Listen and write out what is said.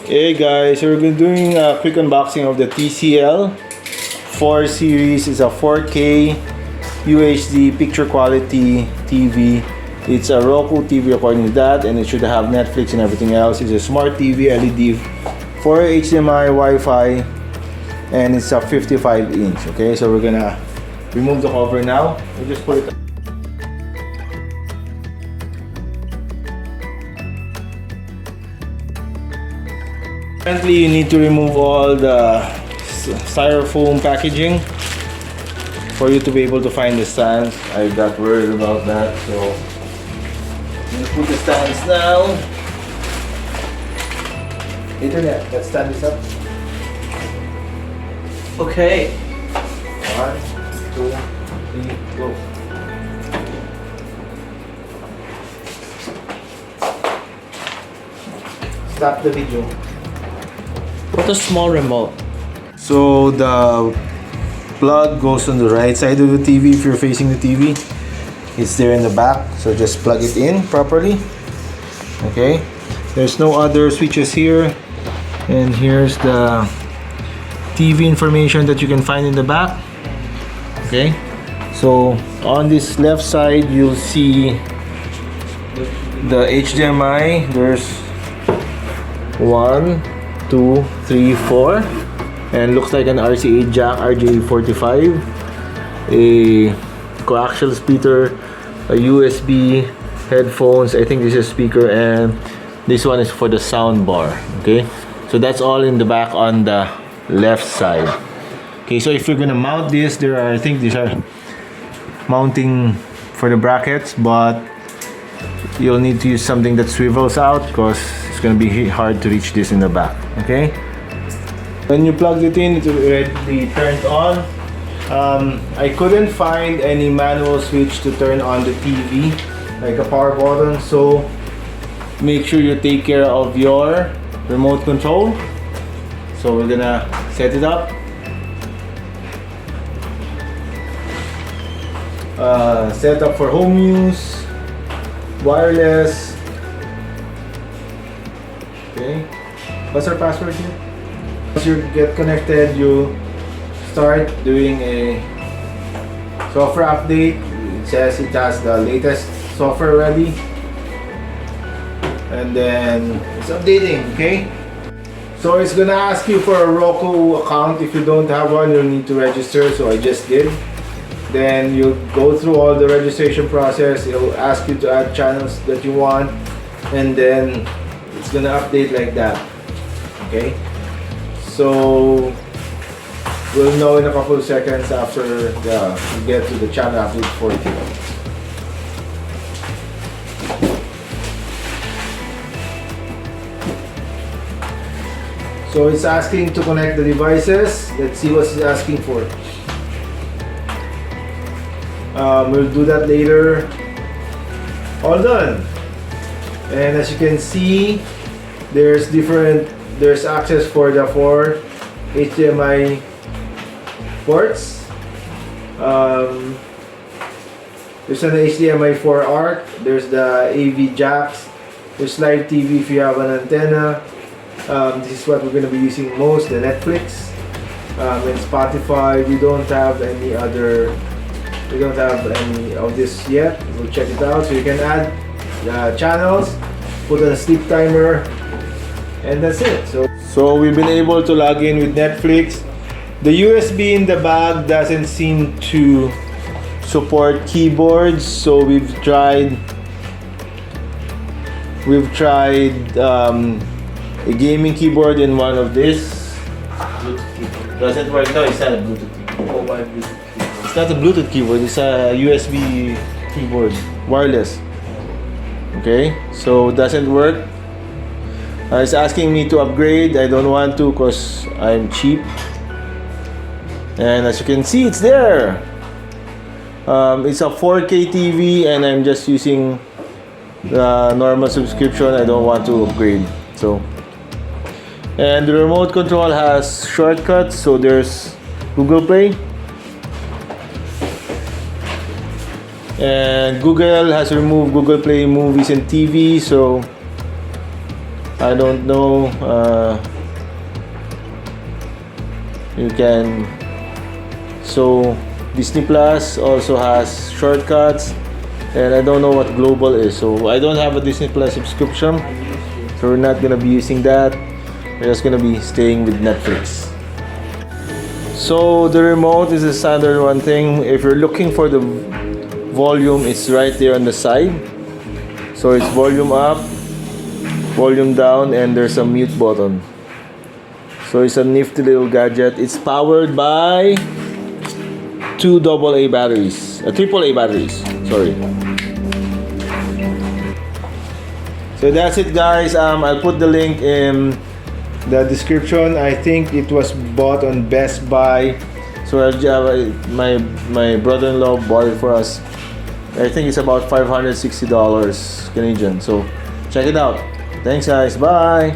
Hey guys, so we're doing a quick unboxing of the TCL 4 series. It's a 4K UHD picture quality TV. It's a Roku TV according to that, and it should have Netflix and everything else. It's a smart TV, LED, 4 HDMI, Wi-Fi, and it's a 55 inch. Okay, so we're gonna remove the cover now. We'll just put it. Currently, you need to remove all the styrofoam packaging for you to be able to find the stands. I got worried about that, so I'm gonna put the stands now. Internet, let's stand this up. Okay. 1, 2, 3, go. Stop the video. What a small remote. So the plug goes on the right side of the TV if you're facing the TV. It's there in the back, so just plug it in properly. Okay, there's no other switches here, and here's the TV information that you can find in the back. Okay, so on this left side you'll see the HDMI. There's 1, 2, 3, 4, and looks like an RCA jack RJ45, a coaxial splitter, a USB, headphones. I think this is a speaker, and this one is for the sound bar. Okay, so that's all in the back on the left side. Okay, so if you're gonna mount this, I think these are mounting for the brackets, but you'll need to use something that swivels out because it's gonna be hard to reach this in the back. Okay, when you plugged it in, it's already turned on. I couldn't find any manual switch to turn on the TV, like a power button, so make sure you take care of your remote control. So we're gonna set it up. Set up for home use, wireless. Okay, what's our password here? Once you get connected, you start doing a software update. It says it has the latest software ready, and then it's updating. Okay, so it's gonna ask you for a Roku account. If you don't have one, you'll need to register, so I just did. Then you go through all the registration process. It'll ask you to add channels that you want, and then it's gonna update like that. Okay, so we'll know in a couple of seconds after we get to the channel update 40. So it's asking to connect the devices. Let's see what it's asking for. We'll do that later. All done. And as you can see, there's access for the 4 HDMI ports. There's an HDMI 4 ARC. There's the AV jacks. There's live TV if you have an antenna. This is what we're going to be using most, the Netflix and Spotify. We don't have any of this yet. We'll check it out. So you can add channels, put on a sleep timer, and that's it. So we've been able to log in with Netflix. The USB in the bag doesn't seem to support keyboards, so we've tried a gaming keyboard in one of this. Doesn't work. No, it's not a Bluetooth keyboard. Oh, my Bluetooth. It's not a Bluetooth keyboard, it's a USB keyboard, wireless. Okay, so it doesn't work. It's asking me to upgrade. I don't want to because I'm cheap. And as you can see, it's there. It's a 4K TV, and I'm just using the normal subscription. I don't want to upgrade. So, and the remote control has shortcuts. So there's Google Play. And Google has removed Google Play Movies and TV, so I don't know. You can. So Disney Plus also has shortcuts, and I don't know what global is. So I don't have a Disney Plus subscription, so we're not gonna be using that. We're just gonna be staying with Netflix. So the remote is a standard one thing. If you're looking for the volume, it's right there on the side. So it's volume up, volume down, and there's a mute button. So it's a nifty little gadget. It's powered by two AAA batteries, AAA batteries. Sorry. So that's it, guys. I'll put the link in the description. I think it was bought on Best Buy. So my brother-in-law bought it for us. I think it's about $560 Canadian. So check it out. Thanks, guys. Bye.